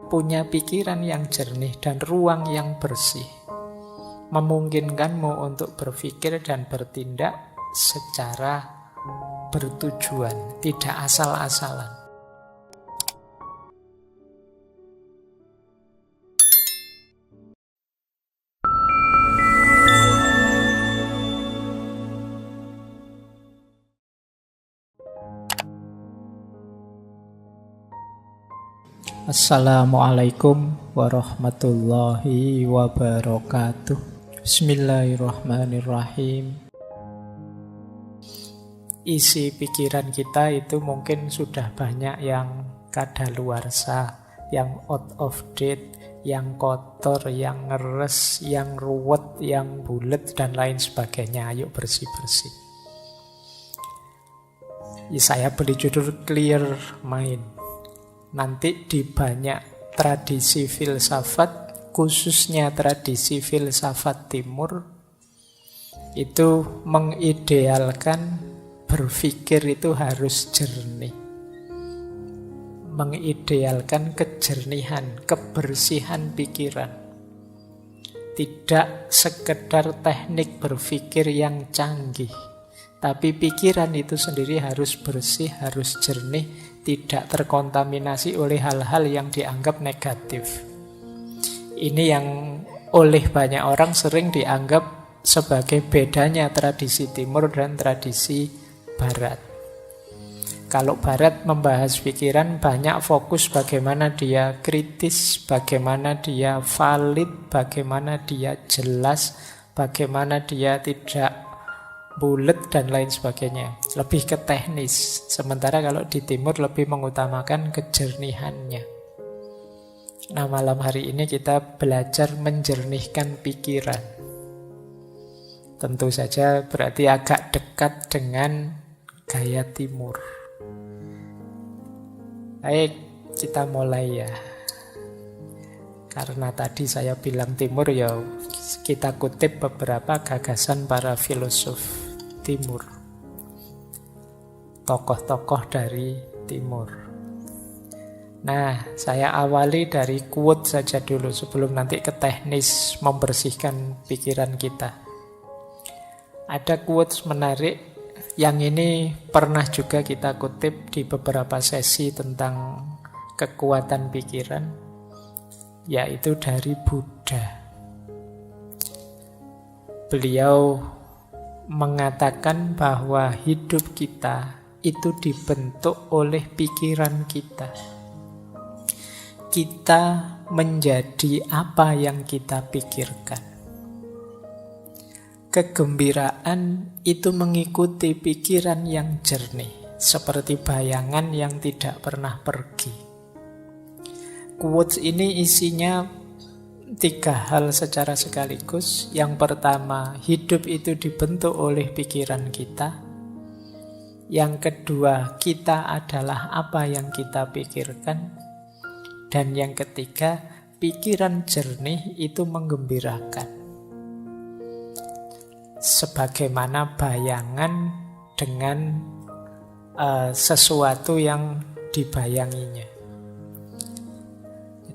punya pikiran yang jernih dan ruang yang bersih, memungkinkanmu untuk berpikir dan bertindak secara bertujuan, tidak asal-asalan. Assalamualaikum warahmatullahi wabarakatuh. Bismillahirrahmanirrahim. Isi pikiran kita itu mungkin sudah banyak yang kadaluarsa, yang out of date, yang kotor, yang ngeres, yang ruwet, yang bulet, dan lain sebagainya. Ayo bersih-bersih. Saya beri judul Clear Mind. Nanti di banyak tradisi filsafat, khususnya tradisi filsafat timur, itu mengidealkan berpikir itu harus jernih. Mengidealkan kejernihan, kebersihan pikiran. Tidak sekedar teknik berpikir yang canggih, tapi pikiran itu sendiri harus bersih, harus jernih, tidak terkontaminasi oleh hal-hal yang dianggap negatif. Ini yang oleh banyak orang sering dianggap sebagai bedanya tradisi timur dan tradisi barat. Kalau barat membahas pikiran, banyak fokus bagaimana dia kritis, bagaimana dia valid, bagaimana dia jelas, bagaimana dia tidak bulet dan lain sebagainya. Lebih ke teknis. Sementara kalau di timur lebih mengutamakan kejernihannya. Nah, malam hari ini kita belajar menjernihkan pikiran. Tentu saja berarti agak dekat dengan gaya timur. Baik, kita mulai ya. Karena tadi saya bilang timur, ya kita kutip beberapa gagasan para filosof timur, tokoh-tokoh dari timur. Nah, saya awali dari quote saja dulu sebelum nanti ke teknis membersihkan pikiran kita. Ada quotes menarik yang ini pernah juga kita kutip di beberapa sesi tentang kekuatan pikiran, yaitu dari Buddha. Beliau mengatakan bahwa hidup kita itu dibentuk oleh pikiran kita. Kita menjadi apa yang kita pikirkan. Kegembiraan itu mengikuti pikiran yang jernih, seperti bayangan yang tidak pernah pergi. Quotes ini isinya 3 hal secara sekaligus. Yang pertama, hidup itu dibentuk oleh pikiran kita. Yang kedua, kita adalah apa yang kita pikirkan. Dan yang ketiga, pikiran jernih itu menggembirakan. Sebagaimana bayangan dengan sesuatu yang dibayanginya.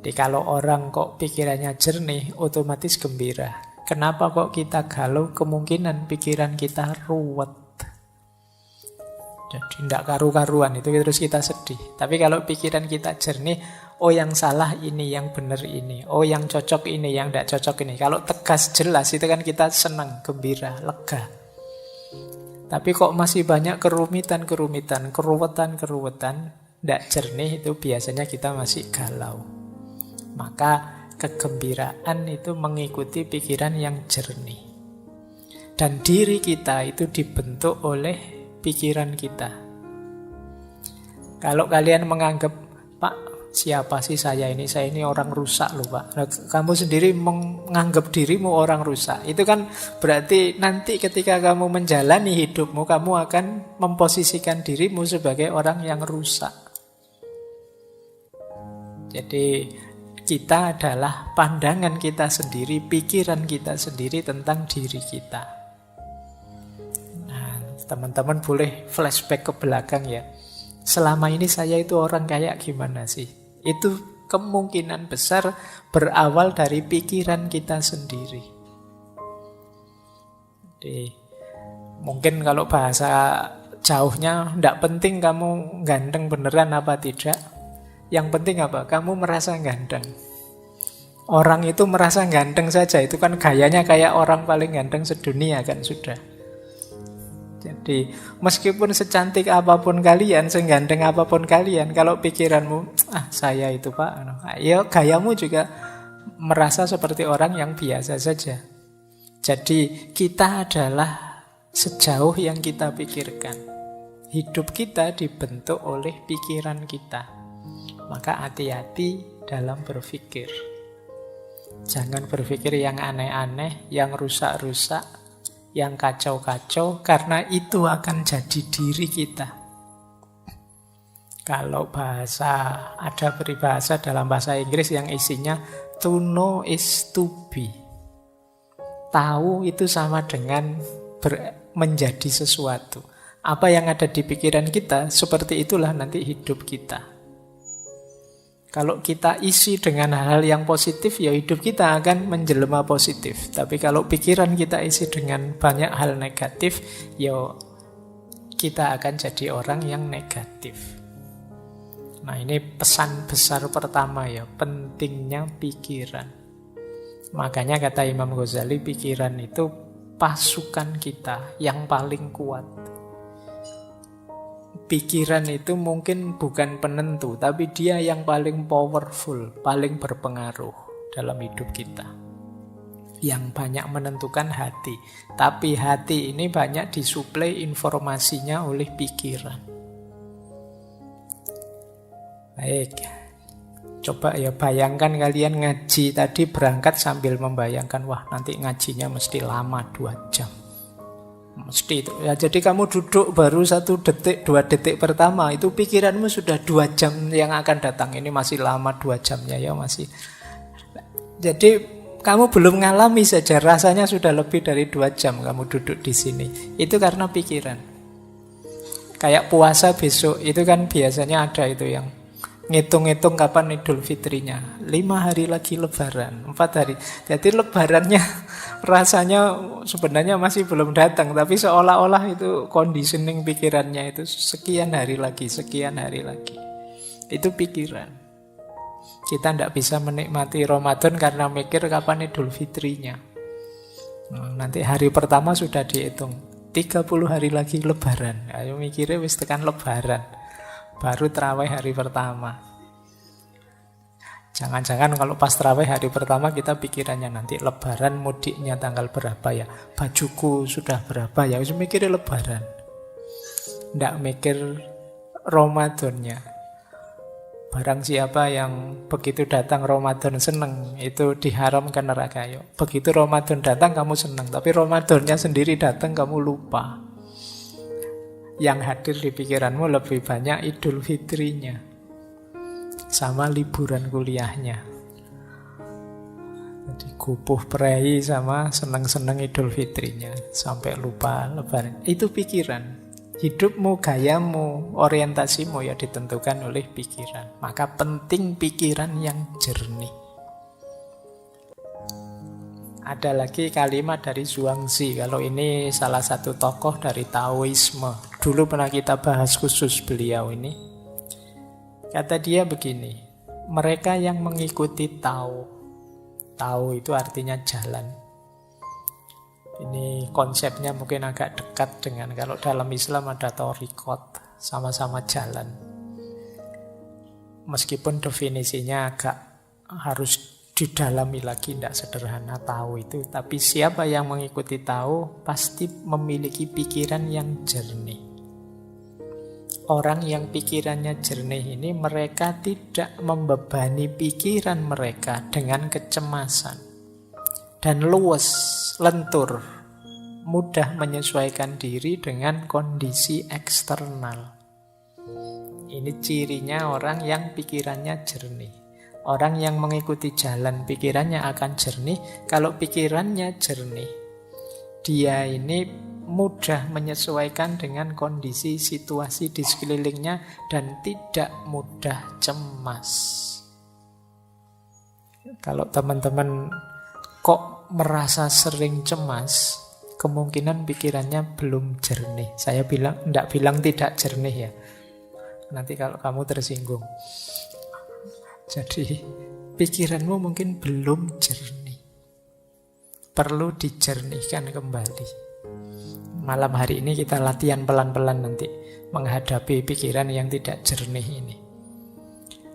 Jadi kalau orang kok pikirannya jernih, otomatis gembira. Kenapa kok kita galau? Kemungkinan pikiran kita ruwet. Jadi tidak karu-karuan, itu terus kita sedih. Tapi kalau pikiran kita jernih, oh yang salah ini, yang benar ini. Oh yang cocok ini, yang tidak cocok ini. Kalau tegas jelas, itu kan kita senang, gembira, lega. Tapi kok masih banyak kerumitan-kerumitan, keruwetan-keruwetan, tidak jernih, itu biasanya kita masih galau. Maka kegembiraan itu mengikuti pikiran yang jernih. Dan diri kita itu dibentuk oleh pikiran kita. Kalau kalian menganggap, Pak, siapa sih saya ini? Saya ini orang rusak loh, Pak. Nah, kamu sendiri menganggap dirimu orang rusak. Itu kan berarti nanti ketika kamu menjalani hidupmu, kamu akan memposisikan dirimu sebagai orang yang rusak. Jadi kita adalah pandangan kita sendiri, pikiran kita sendiri tentang diri kita. Nah, teman-teman boleh flashback ke belakang ya. Selama ini saya itu orang kayak gimana sih? Itu kemungkinan besar berawal dari pikiran kita sendiri. Jadi, mungkin kalau bahasa jauhnya, tidak penting kamu ganteng beneran apa tidak. Yang penting apa? Kamu merasa ganteng. Orang itu merasa ganteng saja, itu kan gayanya kayak orang paling ganteng sedunia kan sudah. Jadi meskipun secantik apapun kalian, seganteng apapun kalian, kalau pikiranmu, saya itu Pak, ya gayamu juga merasa seperti orang yang biasa saja. Jadi kita adalah sejauh yang kita pikirkan. Hidup kita dibentuk oleh pikiran kita. Maka hati-hati dalam berpikir. Jangan berpikir yang aneh-aneh, yang rusak-rusak, yang kacau-kacau, karena itu akan jadi diri kita. Kalau ada peribahasa dalam bahasa Inggris yang isinya to know is to be. Tahu itu sama dengan menjadi sesuatu. Apa yang ada di pikiran kita, seperti itulah nanti hidup kita. Kalau kita isi dengan hal-hal yang positif, ya hidup kita akan menjelma positif. Tapi kalau pikiran kita isi dengan banyak hal negatif, ya kita akan jadi orang yang negatif. Nah, ini pesan besar pertama ya, pentingnya pikiran. Makanya kata Imam Ghazali, pikiran itu pasukan kita yang paling kuat. Pikiran itu mungkin bukan penentu, tapi dia yang paling powerful, paling berpengaruh dalam hidup kita. Yang banyak menentukan hati. Tapi hati ini banyak disuplai informasinya oleh pikiran. Baik. Coba ya bayangkan kalian ngaji tadi berangkat sambil membayangkan, wah nanti ngajinya mesti lama 2 jam. Mesti itu. Ya, jadi kamu duduk baru 1 detik, 2 detik pertama, itu pikiranmu sudah 2 jam yang akan datang. Ini masih lama 2 jamnya ya masih. Jadi kamu belum ngalami saja, rasanya sudah lebih dari 2 jam kamu duduk di sini. Itu karena pikiran. Kayak puasa besok, itu kan biasanya ada itu yang ngitung-ngitung kapan Idul Fitrinya. 5 hari lagi Lebaran, 4 hari. Jadi Lebarannya rasanya sebenarnya masih belum datang, tapi seolah-olah itu conditioning pikirannya itu sekian hari lagi, sekian hari lagi. Itu pikiran. Kita tidak bisa menikmati Ramadan karena mikir kapan Idul Fitrinya. Nanti hari pertama sudah dihitung, 30 hari lagi Lebaran. Ayo mikirnya wis tekan Lebaran. Baru terawih hari pertama. Jangan-jangan kalau pas terawih hari pertama kita pikirannya nanti Lebaran mudiknya tanggal berapa ya, bajuku sudah berapa ya, harus mikirnya Lebaran. Nggak mikir Ramadannya. Barang siapa yang begitu datang Ramadan seneng, itu diharamkan neraka. Begitu Ramadan datang kamu seneng, tapi Ramadannya sendiri datang kamu lupa. Yang hadir di pikiranmu lebih banyak Idul Fitrinya sama liburan kuliahnya. Jadi kupuh prei sama seneng-seneng Idul Fitrinya sampai lupa Lebaran. Itu pikiran. Hidupmu, gayamu, orientasimu ya ditentukan oleh pikiran. Maka penting pikiran yang jernih. Ada lagi kalimat dari Zhuangzi. Kalau ini salah satu tokoh dari Taoisme. Dulu pernah kita bahas khusus beliau ini. Kata dia begini, mereka yang mengikuti Tao. Tao itu artinya jalan. Ini konsepnya mungkin agak dekat dengan kalau dalam Islam ada thariqat, sama-sama jalan. Meskipun definisinya agak harus didalami lagi, tidak sederhana tahu itu. Tapi siapa yang mengikuti tahu pasti memiliki pikiran yang jernih. Orang yang pikirannya jernih ini mereka tidak membebani pikiran mereka dengan kecemasan. Dan luwes, lentur, mudah menyesuaikan diri dengan kondisi eksternal. Ini cirinya orang yang pikirannya jernih. Orang yang mengikuti jalan pikirannya akan jernih. Kalau pikirannya jernih, dia ini mudah menyesuaikan dengan kondisi situasi di sekelilingnya dan tidak mudah cemas. Kalau teman-teman kok merasa sering cemas, kemungkinan pikirannya belum jernih. Saya tidak bilang tidak jernih ya. Nanti kalau kamu tersinggung. Jadi pikiranmu mungkin belum jernih. Perlu dijernihkan kembali. Malam hari ini kita latihan pelan-pelan nanti menghadapi pikiran yang tidak jernih ini.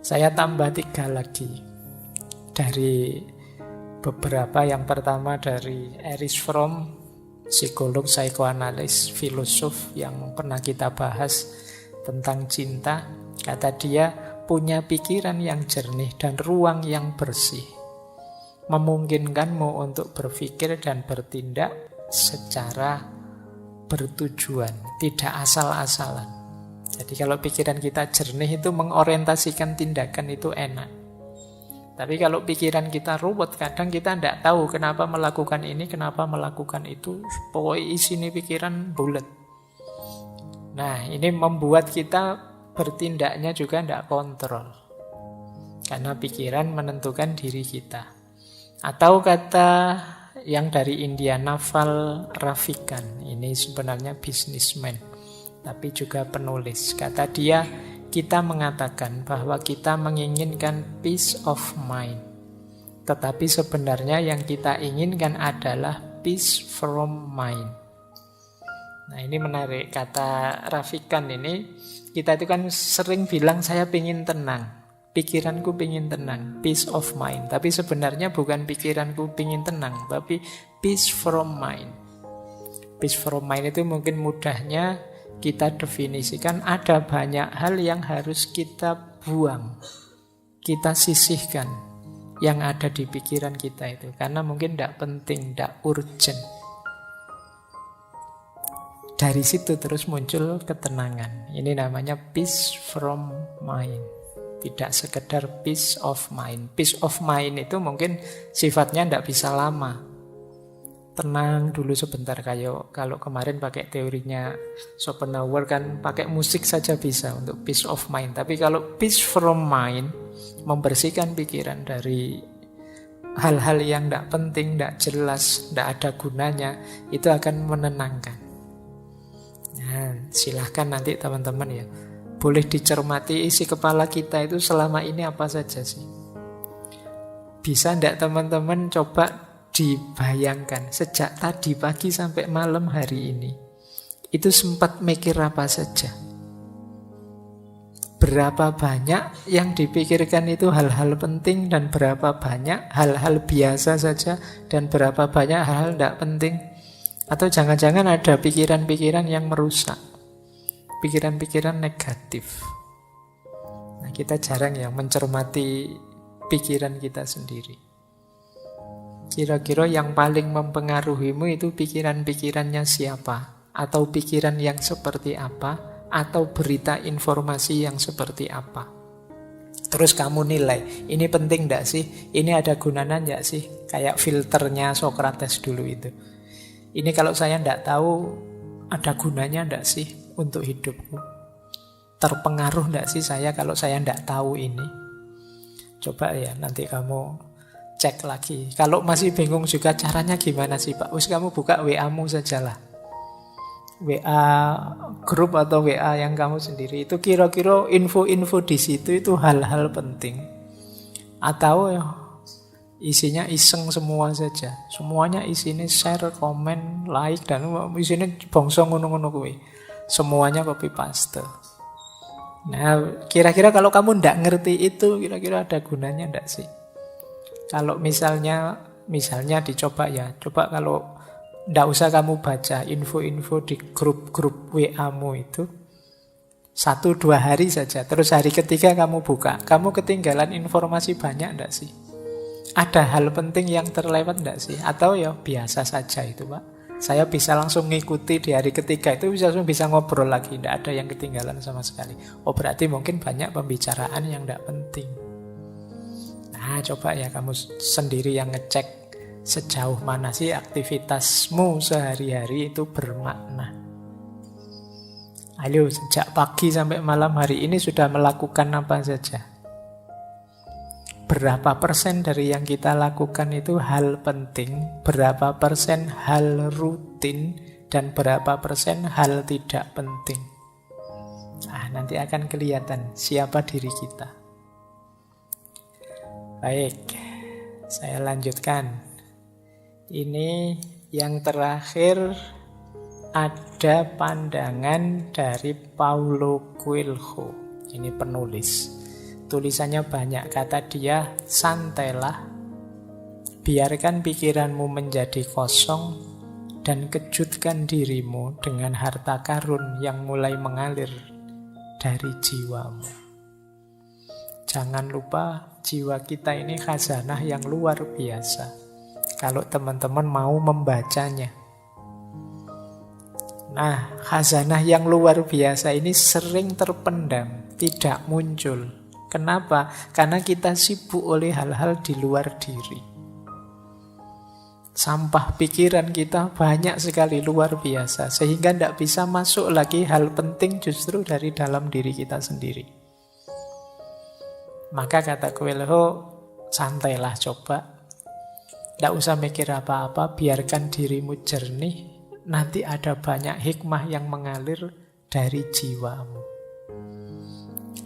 Saya tambah 3 lagi dari beberapa. Yang pertama dari Erich Fromm, psikolog, psikoanalis, filosof yang pernah kita bahas tentang cinta. Kata dia, punya pikiran yang jernih dan ruang yang bersih memungkinkanmu untuk berpikir dan bertindak secara bertujuan, tidak asal-asalan. Jadi kalau pikiran kita jernih itu mengorientasikan tindakan itu enak. Tapi kalau pikiran kita ruwet, kadang kita tidak tahu kenapa melakukan ini, kenapa melakukan itu. Pokoknya isinya pikiran bulat. Nah, ini membuat kita bertindaknya juga tidak kontrol. Karena pikiran menentukan diri kita. Atau kata yang dari India, Naval Ravikant. Ini sebenarnya bisnismen, tapi juga penulis. Kata dia, kita mengatakan bahwa kita menginginkan peace of mind. Tetapi sebenarnya yang kita inginkan adalah peace from mind. Nah, ini menarik. Kata Ravikant ini, kita itu kan sering bilang saya ingin tenang. Pikiranku ingin tenang, peace of mind. Tapi sebenarnya bukan pikiranku ingin tenang, tapi peace from mind. Peace from mind itu mungkin mudahnya kita definisikan ada banyak hal yang harus kita buang, kita sisihkan yang ada di pikiran kita itu. Karena mungkin tidak penting, tidak urgent. Dari situ terus muncul ketenangan. Ini namanya peace from mind. Tidak sekedar peace of mind. Peace of mind itu mungkin sifatnya tidak bisa lama. Tenang dulu sebentar, kayak kalau kemarin pakai teorinya Schopenhauer kan pakai musik saja bisa untuk peace of mind. Tapi kalau peace from mind, membersihkan pikiran dari hal-hal yang tidak penting, tidak jelas, tidak ada gunanya, itu akan menenangkan. Nah, silahkan nanti teman-teman ya, boleh dicermati isi kepala kita itu selama ini apa saja sih. Bisa tidak teman-teman coba dibayangkan sejak tadi pagi sampai malam hari ini, itu sempat mikir apa saja. Berapa banyak yang dipikirkan itu hal-hal penting, dan berapa banyak hal-hal biasa saja, dan berapa banyak hal-hal tidak penting. Atau jangan-jangan ada pikiran-pikiran yang merusak, pikiran-pikiran negatif. Nah, kita jarang ya mencermati pikiran kita sendiri. Kira-kira yang paling mempengaruhimu itu pikiran-pikirannya siapa? Atau pikiran yang seperti apa? Atau berita informasi yang seperti apa? Terus kamu nilai, ini penting enggak sih? Ini ada gunanya enggak sih? Kayak filternya Socrates dulu itu. Ini kalau saya enggak tahu, ada gunanya enggak sih untuk hidupku? Terpengaruh enggak sih saya kalau saya enggak tahu ini? Coba ya nanti kamu cek lagi. Kalau masih bingung juga caranya gimana sih Pak? Kamu buka WA-mu sajalah. WA grup atau WA yang kamu sendiri. Itu kira-kira info-info di situ itu hal-hal penting. Atau ya, isinya iseng semua saja. Semuanya isinya share, komen, like, dan isinya bongso ngono-ngono kuwi. Semuanya copy paste. Nah, kira-kira kalau kamu ndak ngerti itu, kira-kira ada gunanya ndak sih? Kalau misalnya dicoba ya, coba kalau ndak usah kamu baca info-info di grup-grup WA-mu itu 1-2 hari saja. Terus hari ketiga kamu buka, kamu ketinggalan informasi banyak ndak sih? Ada hal penting yang terlewat ndak sih? Atau ya biasa saja itu Pak, saya bisa langsung ngikuti di hari ketiga itu, langsung bisa ngobrol lagi, ndak ada yang ketinggalan sama sekali. Oh berarti mungkin banyak pembicaraan yang ndak penting. Nah coba ya kamu sendiri yang ngecek sejauh mana sih aktivitasmu sehari-hari itu bermakna. Ayo sejak pagi sampai malam hari ini sudah melakukan apa saja? berapa persen dari yang kita lakukan itu hal penting, berapa persen hal rutin, dan berapa persen hal tidak penting. Nanti akan kelihatan siapa diri kita. Baik, saya lanjutkan. Ini yang terakhir, ada pandangan dari Paulo Coelho. Ini penulis. Tulisannya banyak, kata dia, santailah, biarkan pikiranmu menjadi kosong, dan kejutkan dirimu dengan harta karun yang mulai mengalir dari jiwamu. Jangan lupa, jiwa kita ini khazanah yang luar biasa. Kalau teman-teman mau membacanya. Nah, khazanah yang luar biasa ini sering terpendam, tidak muncul. Kenapa? Karena kita sibuk oleh hal-hal di luar diri. Sampah pikiran kita banyak sekali, luar biasa. Sehingga tidak bisa masuk lagi hal penting justru dari dalam diri kita sendiri. Maka kata Coelho, santailah coba. Tidak usah mikir apa-apa, biarkan dirimu jernih. Nanti ada banyak hikmah yang mengalir dari jiwamu.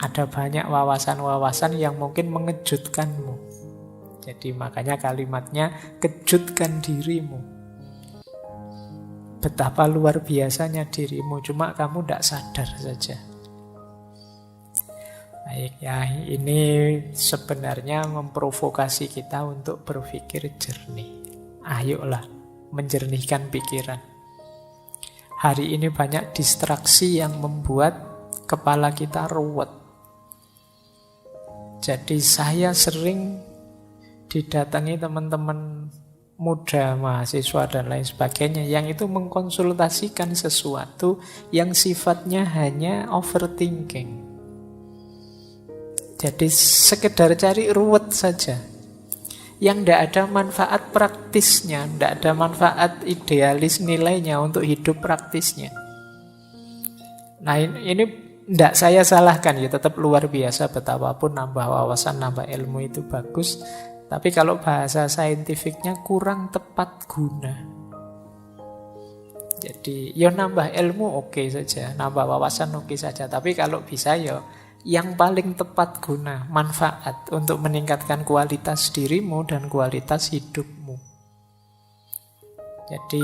Ada banyak wawasan-wawasan yang mungkin mengejutkanmu. Jadi makanya kalimatnya, kejutkan dirimu. Betapa luar biasanya dirimu, cuma kamu tidak sadar saja. Baik ya, ini sebenarnya memprovokasi kita untuk berpikir jernih. Ayolah, menjernihkan pikiran. Hari ini banyak distraksi yang membuat kepala kita ruwet. Jadi saya sering didatangi teman-teman muda, mahasiswa dan lain sebagainya yang itu mengkonsultasikan sesuatu yang sifatnya hanya overthinking. Jadi sekedar cari ruwet saja. Yang tidak ada manfaat praktisnya, tidak ada manfaat idealis nilainya untuk hidup praktisnya. Nah ini tidak saya salahkan, ya tetap luar biasa, betapapun nambah wawasan, nambah ilmu itu bagus. Tapi kalau bahasa saintifiknya kurang tepat guna. Jadi ya nambah ilmu oke saja, nambah wawasan oke saja. Tapi kalau bisa ya yang paling tepat guna, manfaat untuk meningkatkan kualitas dirimu dan kualitas hidupmu. Jadi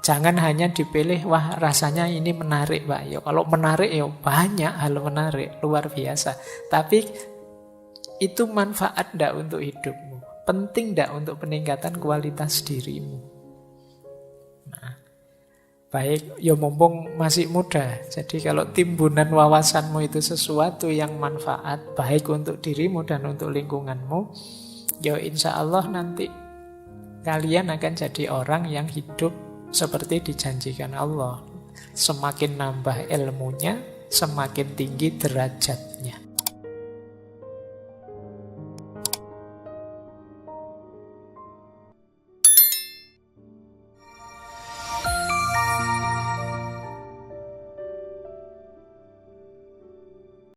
jangan hanya dipilih, wah rasanya ini menarik Pak. Ya kalau menarik ya banyak hal menarik, luar biasa. Tapi itu manfaat enggak untuk hidupmu? Penting enggak untuk peningkatan kualitas dirimu? Nah, baik, ya mumpung masih muda. Jadi kalau timbunan wawasanmu itu sesuatu yang manfaat, baik untuk dirimu dan untuk lingkunganmu, ya insya Allah nanti kalian akan jadi orang yang hidup seperti dijanjikan Allah. Semakin nambah ilmunya, semakin tinggi derajatnya.